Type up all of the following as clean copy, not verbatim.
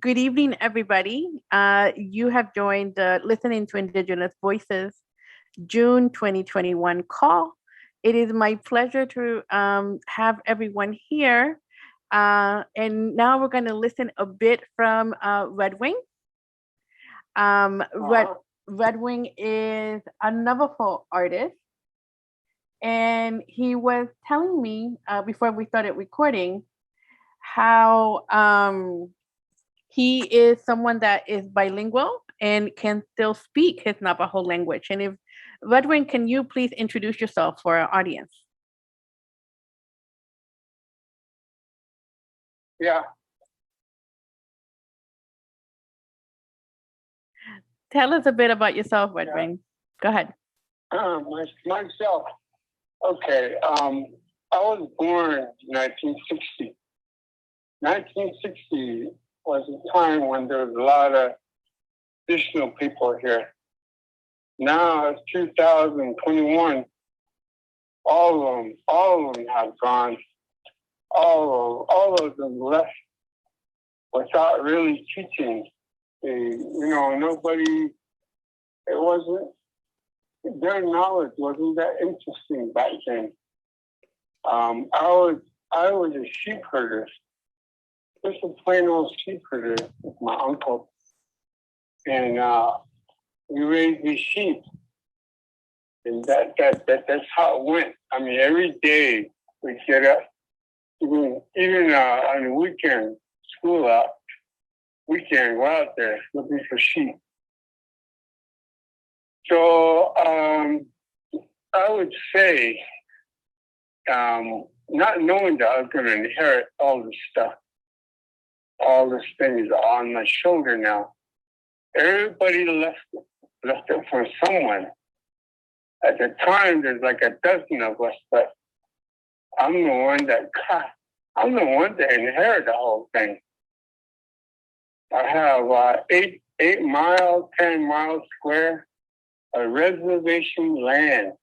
Good evening, everybody. You have joined the Listening to Indigenous Voices June 2021 call. It is my pleasure to have everyone here. And now we're going to listen a bit from Redwing. Redwing is a Navajo artist. And he was telling me before we started recording how he is someone that is bilingual and can still speak his Navajo language. And if Redwing, can you please introduce yourself for our audience? Yeah. Tell us a bit about yourself, Redwing. Go ahead. Myself. Okay. I was born in 1960. 1960 was a time when there was a lot of additional people here. Now it's 2021. All of them have gone. All of them left without really teaching. Nobody. It wasn't. Their knowledge wasn't that interesting back then. I was a sheep herder. Just a plain old sheep herder with my uncle. And we raised these sheep. And that's how it went. I mean, every day we'd get up, even on the weekend, school out, weekend, we're out there looking for sheep. So I would say, not knowing that I was going to inherit all this stuff, all these things on my shoulder now. Everybody left it for someone. At the time, there's like a dozen of us, but I'm the one that inherited the whole thing. I have 8 miles, 10 miles square of reservation land.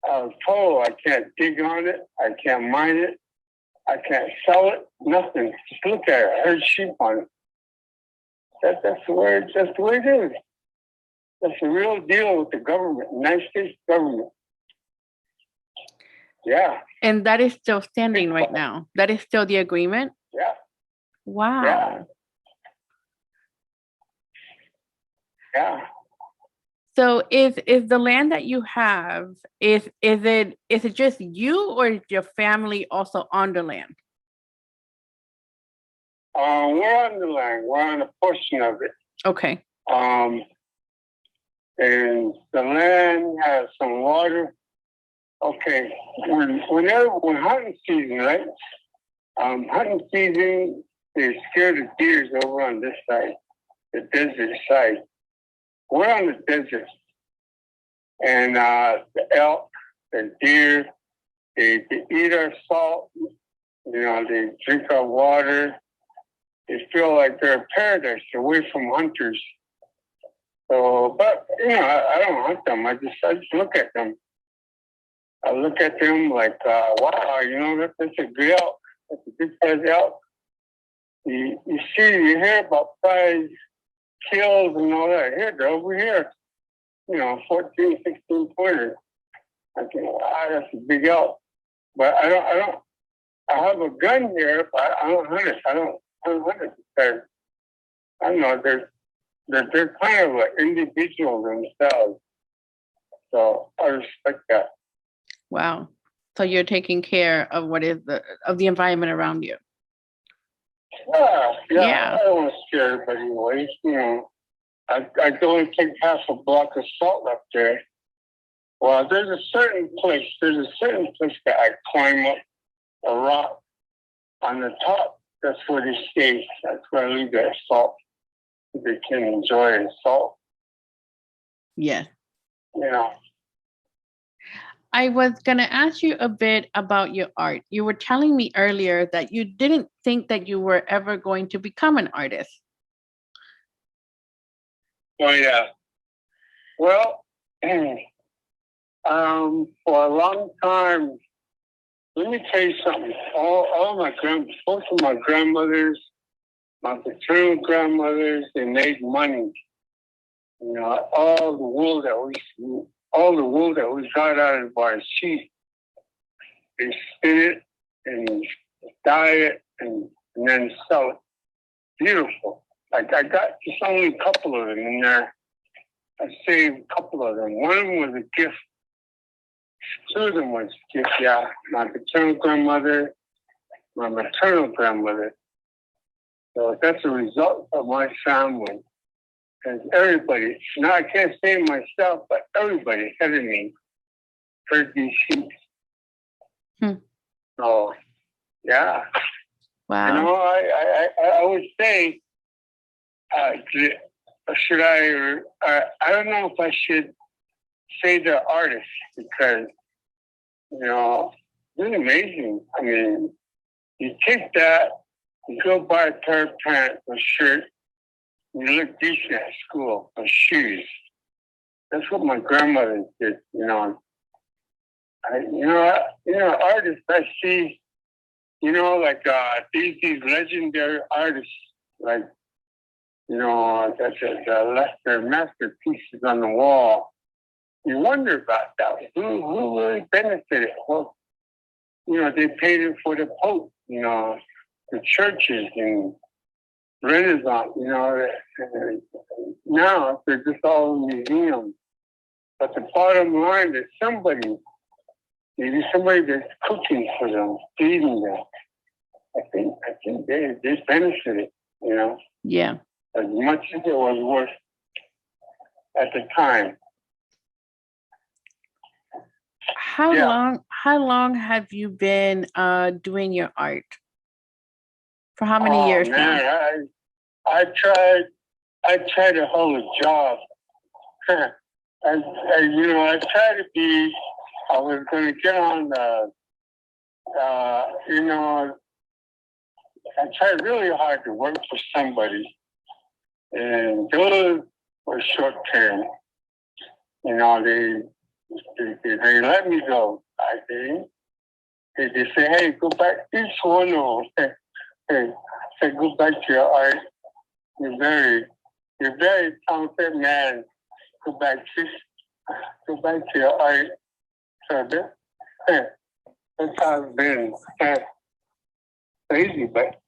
I was told I can't dig on it, I can't mine it, I can't sell it, nothing. Just look at it. I heard sheep on it. That's the way it is. That's the real deal with the government, United States government. Yeah. And that is still standing right now. That is still the agreement? Yeah. Wow. Yeah. So is the land that you have, is it just you, or is your family also on the land? We're on the land. We're on a portion of it. Okay. And the land has some water. Okay. When hunting season, right? Hunting season, they're scared of deers over on this side, the desert side. We're on the desert. And the elk, the deer, they eat our salt. They drink our water. They feel like they're a paradise away from hunters. So, but I don't hunt them. I just look at them. I look at them like, wow, that's a good elk. That's a good size elk. You hear about prize kills and all that. Here, they're over here. 14, 16 pointers. I think, wow, that's a big elk. But I have a gun here, but I don't hunt it. I don't hunt it because I don't know, they're kind of like individual themselves. So I respect that. Wow. So you're taking care of of the environment around you. Yeah. I don't want to scare everybody away. I go and take half a block of salt up there. Well, there's a certain place that I climb up a rock on the top. That's where they stay. That's where I leave that salt. They can enjoy the salt. Yeah. I was going to ask you a bit about your art. You were telling me earlier that you didn't think that you were ever going to become an artist. Oh, yeah. Well, for a long time, let me tell you something. Both of my grandmothers, my paternal grandmothers, they made money. You know, all the wool that we got out of our sheep, they spin it and dye it and then sell it. Beautiful. Like I got just only a couple of them in there. I saved a couple of them. One of them was a gift. Two of them was a gift, yeah. My paternal grandmother, my maternal grandmother. So that's a result of my family. And everybody, now I can't say myself, but everybody ahead of me heard these sheep. So, yeah. Wow. You know, I would say, should I don't know if I should say they're artists because, you know, it's amazing. I mean, you take that, you go buy a pair of pants, a shirt, you look decent at school, or shoes. That's what my grandmother did, you know. Artists I see, you know, like these legendary artists, like, you know, that left their masterpieces on the wall. You wonder about that. Who really benefited? Well, you know, they paid for the Pope, you know, the churches and Renaissance, you know. Now they're just all in museums. But the bottom line is maybe somebody that's cooking for them, feeding them. I think they benefited, you know. Yeah. As much as it was worth at the time. How long have you been doing your art? For how many years now? Man, I tried to hold a job. I was going to get on I tried really hard to work for somebody. And those were short term. You know, they let me go. They say, hey, go back. This one, hey, say, go back to your art. You're very talented man. Go back to your art. So that's how it's been. Crazy, but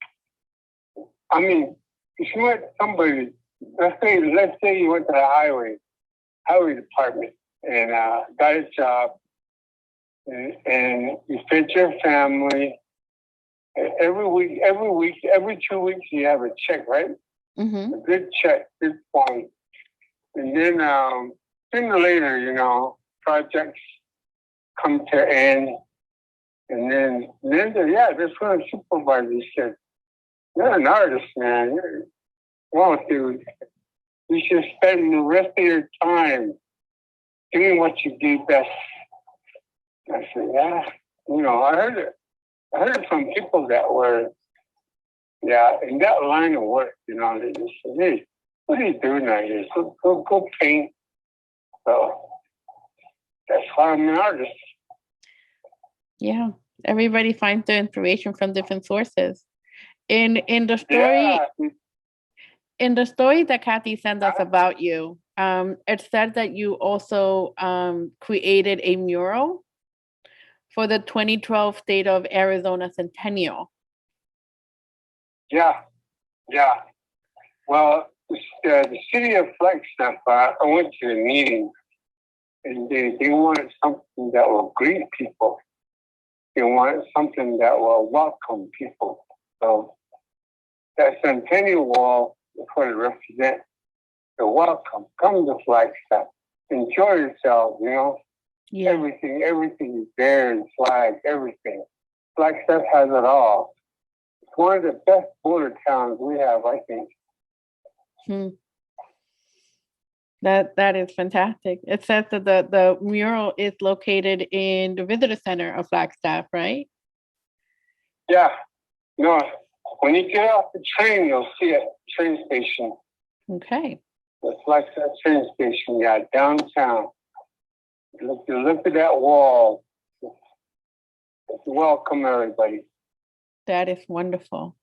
I mean, if you want somebody, let's say you went to the highway department and got a job and you fed your family. Every 2 weeks you have a check, right? Mm-hmm. A good check, good point. And then sooner or later, you know, projects come to end. And then this one supervisor said, you're an artist, man. You should spend the rest of your time doing what you do best. I said, yeah. You know, I heard it from people that were, in that line of work, you know, they just said, hey, what are you doing out here? Go paint. So that's why I'm an artist. Yeah. Everybody finds their inspiration from different sources. In the story, in the story that Kathy sent us about you, it said that you also created a mural for the 2012 State of Arizona Centennial. Yeah. Well, the City of Flagstaff, I went to a meeting, and they wanted something that will greet people. They wanted something that will welcome people. So that Centennial Wall is what it represents. The welcome. Come to Flagstaff. Enjoy yourself, you know. Yeah. Everything is there in flag, everything. Flagstaff has it all. It's one of the best border towns we have, I think. That is fantastic. It says that the mural is located in the visitor center of Flagstaff, right? Yeah. No, when you get off the train, you'll see it. Train station. Okay. The Flagstaff train station, yeah, downtown. Look at that wall. Welcome everybody. That is wonderful.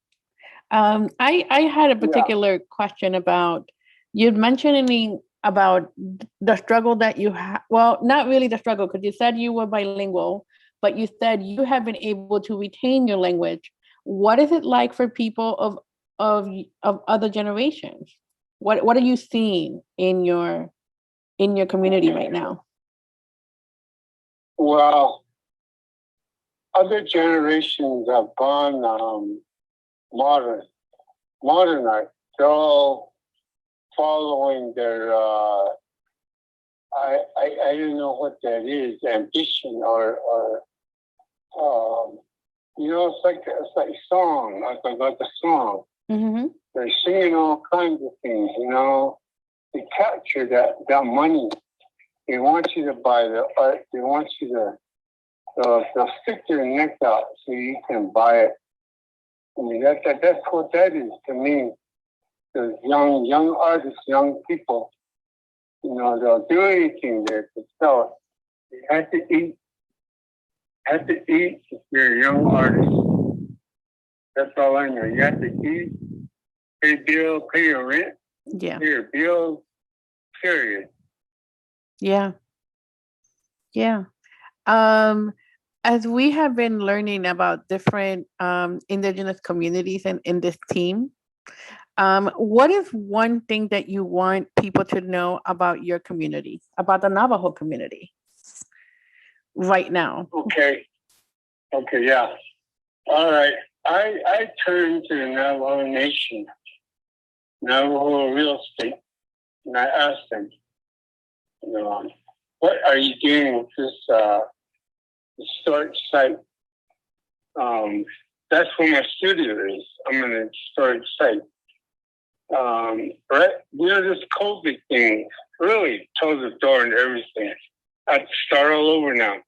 I had a Yeah. particular question about you'd mentioning about the struggle that you have. Well, not really the struggle, because you said you were bilingual, but you said you have been able to retain your language. What is it like for people of other generations? What are you seeing in your community right now? Well, other generations have gone modernized. They're all following their I don't know what that is, ambition or it's like song, like a song. Mm-hmm. They're singing all kinds of things, They capture that money. They want you to buy the art. They want you to they'll stick their neck out so you can buy it. I mean that's what that is to me. Those young artists, young people, they'll do anything there to sell it. You have to eat. Have to eat if you're a young artist. That's all I know. You have to eat, pay bills, pay your rent, Yeah. pay your bills, period. Yeah. Yeah. As we have been learning about different indigenous communities and in this team, what is one thing that you want people to know about your community, about the Navajo community right now? Okay, yeah. All right. I turned to the Navajo Nation, Navajo Real Estate, and I asked them, what are you doing with this historic site? That's where my studio is. I'm in a historic site. Right? This COVID thing really closed the door and everything. I have to start all over now.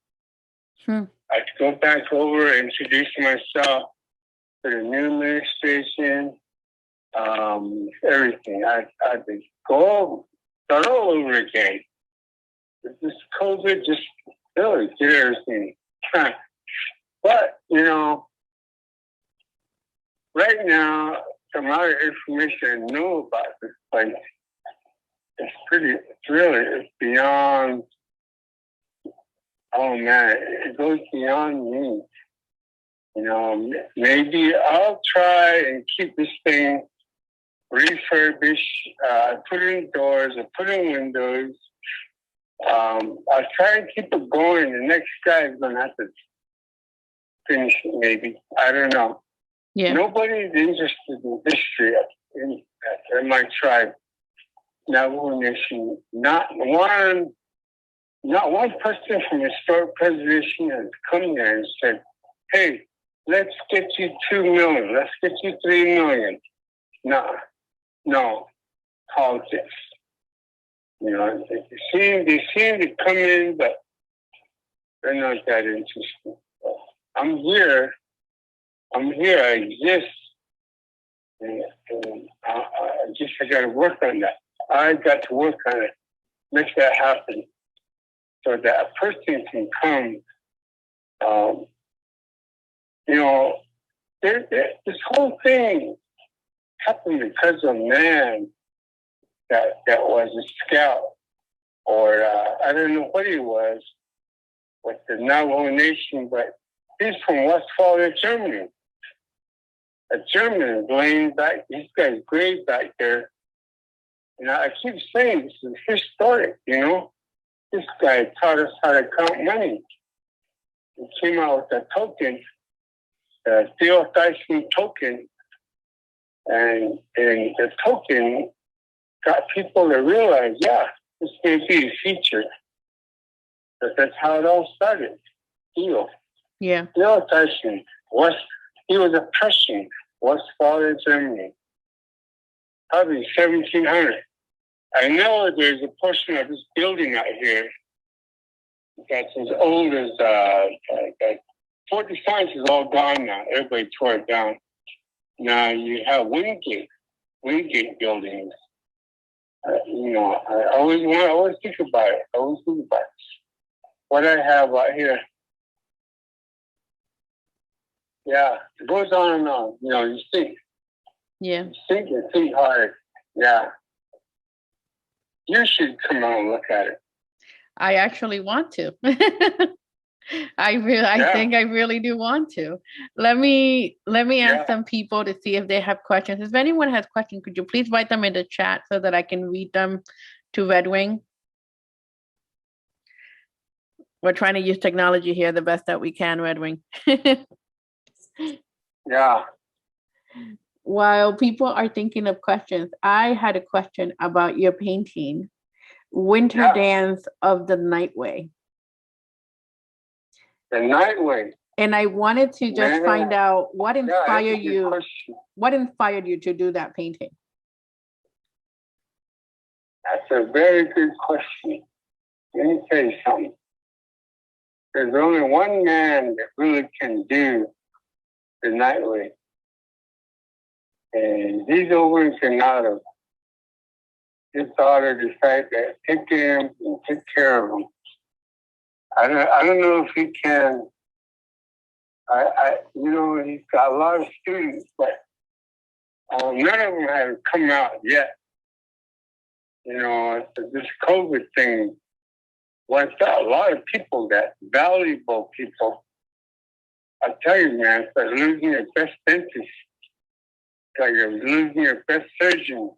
I have to go back over, introduce myself to the new administration, everything. I had to start all over again. This COVID just really did everything. But, right now, the amount of information I know about this place, it's beyond, oh man, it goes beyond me. Maybe I'll try and keep this thing refurbished, put in doors, I put in windows. I'll try and keep it going. The next guy is going to have to finish it, maybe. I don't know. Yeah. Nobody's interested in history in my tribe, Navajo Nation. Not one person from historic preservation has come there and said, hey, let's get you 2 million, let's get you 3 million. No politics. They seem to come in, but they're not that interested. I'm here, I exist. And I got to work on that. I got to work on it, make that happen, so that a person can come. This whole thing happened because of man that was a scout, or I don't know what he was with the Navajo Nation, but he's from Westphalia, Germany. A German laying back, he's got his grave back there. I keep saying this is historic, This guy taught us how to count money. He came out with a token, a Theophylline token, and the token got people to realize, this may be a feature. But that's how it all started. Theo. Yeah. Theophylline he was a Prussian, Westphalia, Germany. Probably 1700. I know there's a portion of this building out here that's as old as Fort Defiance is all gone now. Everybody tore it down. Now you have Wingate buildings. I always think about it. What I have out here. Yeah, it goes on and on. You see, Yeah. Thinking too hard. Yeah. You should come out and look at it. I actually want to. I think I really do want to. Let me ask some people to see if they have questions. If anyone has questions, could you please write them in the chat so that I can read them to Redwing? We're trying to use technology here the best that we can, Redwing. Yeah. While people are thinking of questions, I had a question about your painting, Winter Dance of the Nightway. The Nightway. And I wanted to just find out what inspired you. What inspired you to do that painting? That's a very good question. Let me tell you something. There's only one man that really can do the Nightway. And he's over in Canada. His daughter decided to take him and take care of him. I don't know if he can. He's got a lot of students, but none of them have come out yet. This COVID thing wiped out a lot of people, that valuable people. I tell you, man, it's like losing your best dentist. It's like you're losing your best surgeon.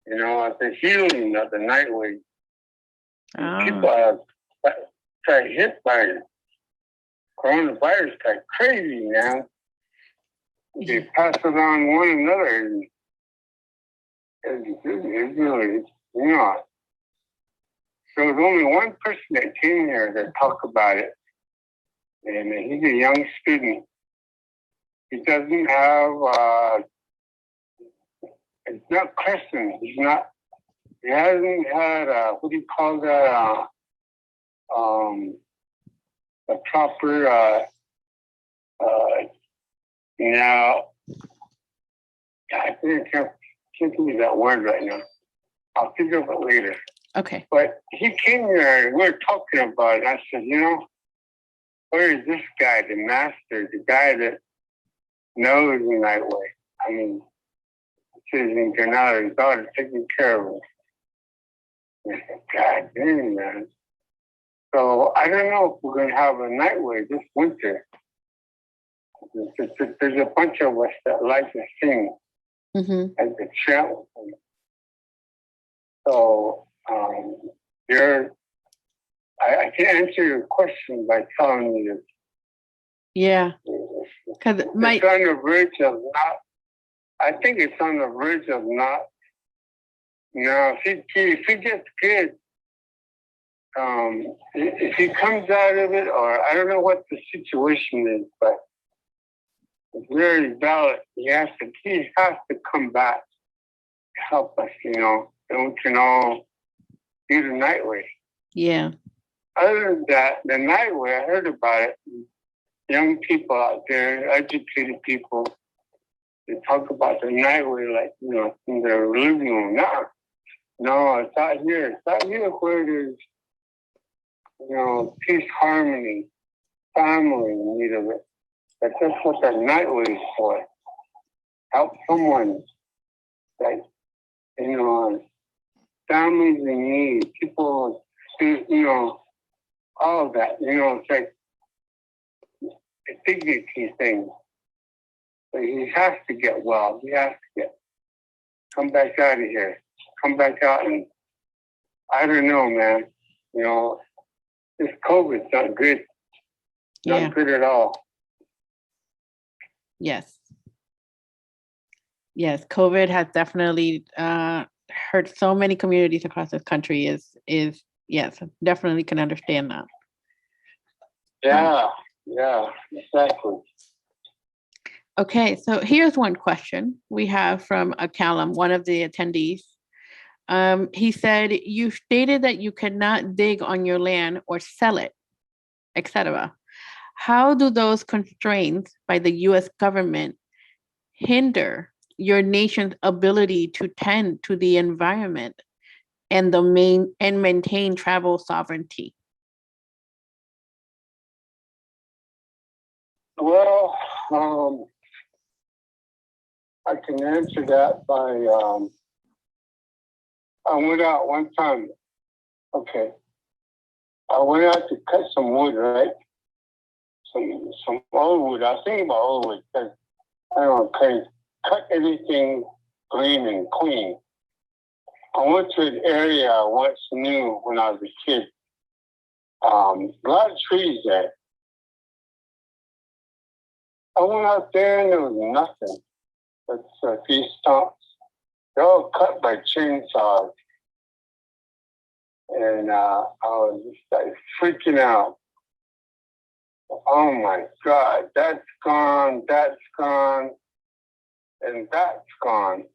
At the healing of the Nightway. People are got hit by coronavirus like crazy now. They pass it on one another. It's really, there was only one person that came here to talk about it. And he's a young student. He doesn't have, it's not Christian. He hasn't had, what do you call that? A proper, I can't give you that word right now. I'll think of it later. Okay. But he came here and we were talking about it. I said, where is this guy, the master, the guy that knows the Nightway? I mean, he's in Canada, his daughter taking care of him. I said, God damn, man. So I don't know if we're going to have a Nightway this winter. There's a bunch of us that like to sing at the channel. So I can answer your question by telling you. Yeah. Because it's on the verge of not. I think it's on the verge of not. If he gets good, if he comes out of it, or I don't know what the situation is, but it's very valid. He has to come back to help us, and we can all do the Nightway. Yeah. Other than that, the Nightway, I heard about it. Young people out there, educated people, they talk about the Nightway like, in their living room. No, it's out here. It's out here where there's, peace, harmony, family in need of it. That's what that Nightway is for. Help someone, like, families in need, people, all of that. It's like a dignity thing. But he has to get well. He has to come back out of here. Come back out and, I don't know, man. This COVID's not good. Not good at all. Yes. Yes, COVID has definitely hurt so many communities across this country. Yes, definitely can understand that. Yeah, exactly. Okay, so here's one question we have from Callum, one of the attendees. He said, you stated that you cannot dig on your land or sell it, etc. How do those constraints by the U.S. government hinder your nation's ability to tend to the environment and maintain travel sovereignty? Well, I can answer that by, I went out one time. Okay. I went out to cut some wood, right? Some old wood. I was thinking about old wood because I don't know, cut everything green and clean. I went to an area I once knew when I was a kid. A lot of trees there. I went out there and there was nothing but these stumps. They're all cut by chainsaws. And I was just like freaking out. Oh my God, that's gone, and that's gone.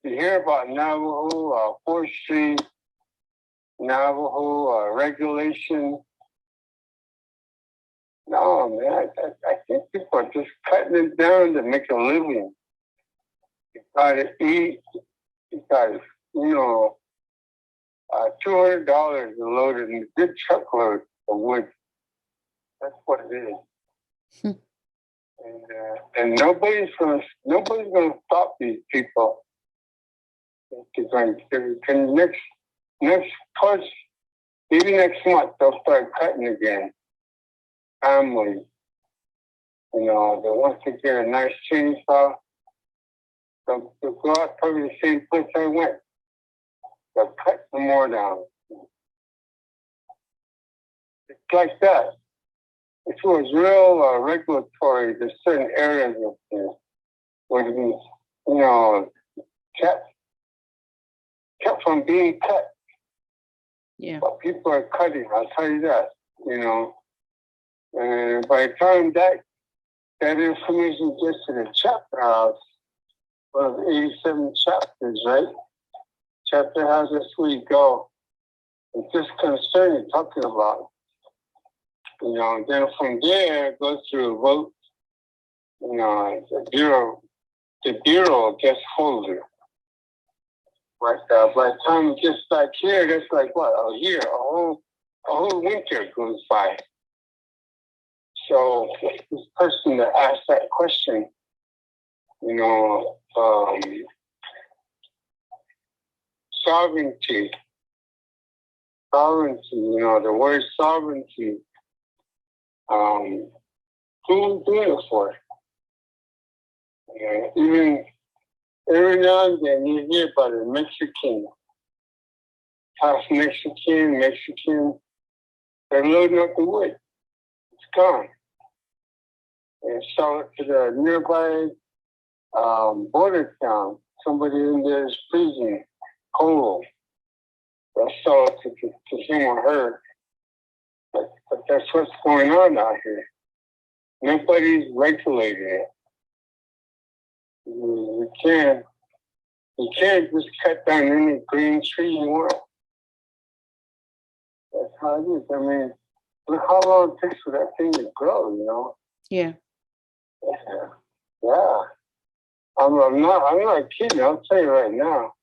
You hear about Navajo forestry, Navajo regulation. No, man, I think people are just cutting it down to make a living. You gotta eat, you gotta, $200 a load in a good truckload of wood. That's what it is. And nobody's gonna stop these people. Next push, maybe next month they'll start cutting again. Family, they want to get a nice chainsaw. They'll go out probably the same place I went. They'll cut some more down. It's like that. If it was real regulatory, there's certain areas of things where it is, kept from being cut. Yeah. But people are cutting, I'll tell you that, And by the time that information gets to the chapter house, of 87 chapters, right? Chapter house, that's where you go. It's just concern you're talking about. And then from there, it goes through a vote. The bureau gets holder. But by the time it gets back here, that's like what? A year, a whole winter goes by. So this person that asked that question, sovereignty, the word sovereignty, who's doing it for? Even every now and then you hear about a Mexican, half Mexican, they're loading up the wood. It's gone. And sell it to the nearby border town. Somebody in there is freezing cold. They'll sell it to him or her. But that's what's going on out here. Nobody's regulating it. You can't just cut down any green tree you want. That's how it is. I mean, look how long it takes for that thing to grow, Yeah. Yeah. I'm not kidding. I'll tell you right now.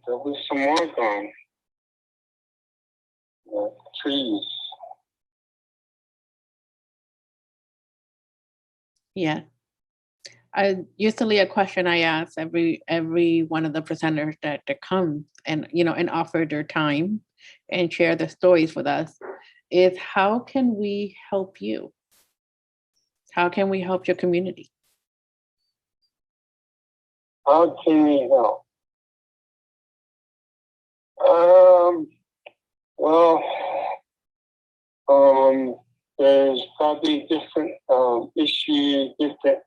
There'll be some more gone. Trees. Yeah. Usually a question I ask every one of the presenters that come and and offer their time and share their stories with us is, how can we help you? How can we help your community? How can we help? There's probably different issues, different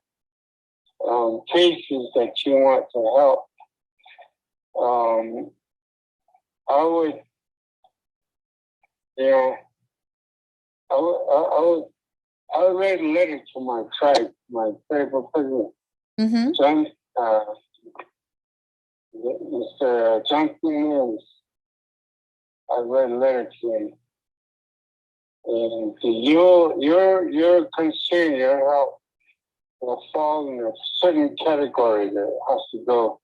cases that you want to help. I would write a letter to my tribe, my tribal president, John, Mr. John Nez. I wrote a letter to him. And your concern, your help will fall in a certain category that has to go.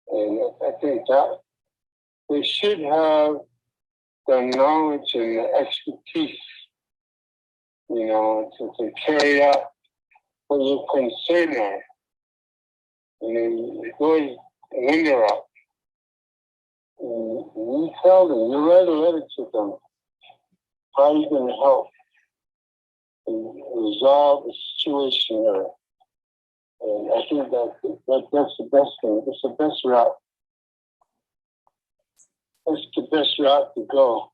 And I think that they should have the knowledge and the expertise, to carry out what your concern are. And then it goes when they're up. And you tell them, you write a letter to them. How are you going to help and resolve the situation there? And I think that's the best thing. It's the best route. That's the best route to go.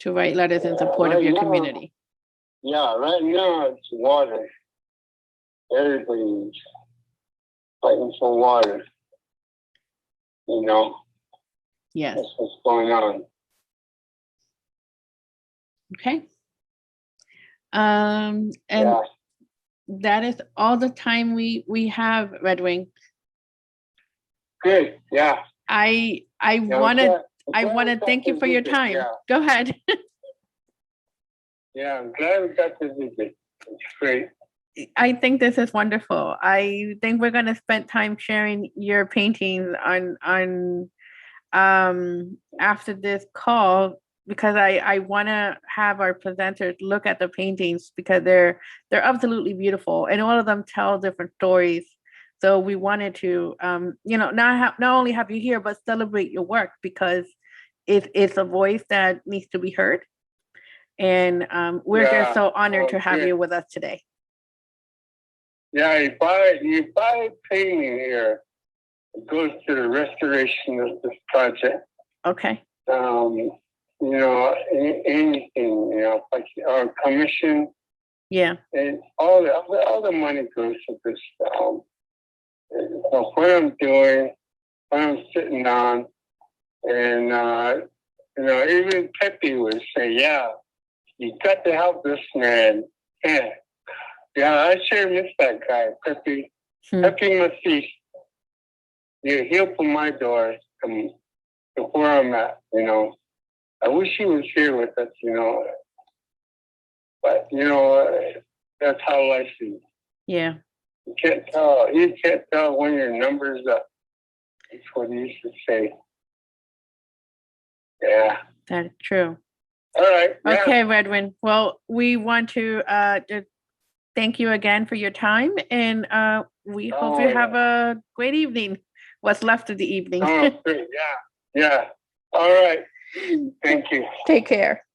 To write letters in support of Right your now, community. Yeah, right now it's water. Everybody's fighting for water. You know, Yes. that's what's going on. Okay. And Yeah. that is all the time we have, Redwing. Good. Yeah. I want to thank you for your time. Yeah. Go ahead. Yeah, I'm glad we got to visit. It's great. I think this is wonderful. I think we're going to spend time sharing your paintings on after this call, because I want to have our presenters look at the paintings, because they're absolutely beautiful, and all of them tell different stories. So we wanted to not only have you here, but celebrate your work, because it's a voice that needs to be heard. And we're just so honored to have you with us today. Yeah, you buy a painting here. It goes to the restoration of this project. Okay. Anything, like our commission. Yeah. And all the money goes to this. What I'm doing, what I'm sitting on, and even Pepe would say, "Yeah, you got to help this man." Yeah, I sure miss that guy, Pepe. Pepe Massis. Yeah, he opened my door to where I'm at. I wish he was here with us. But that's how life is. Yeah. You can't tell. You can't tell when your number's up. That's what he used to say. Yeah. That is true. All right. Yeah. Okay, Redwing. Well, we want to just thank you again for your time, and we hope you have a great evening. What's left of the evening. Oh, great. Yeah. Yeah. All right. Thank you. Take care.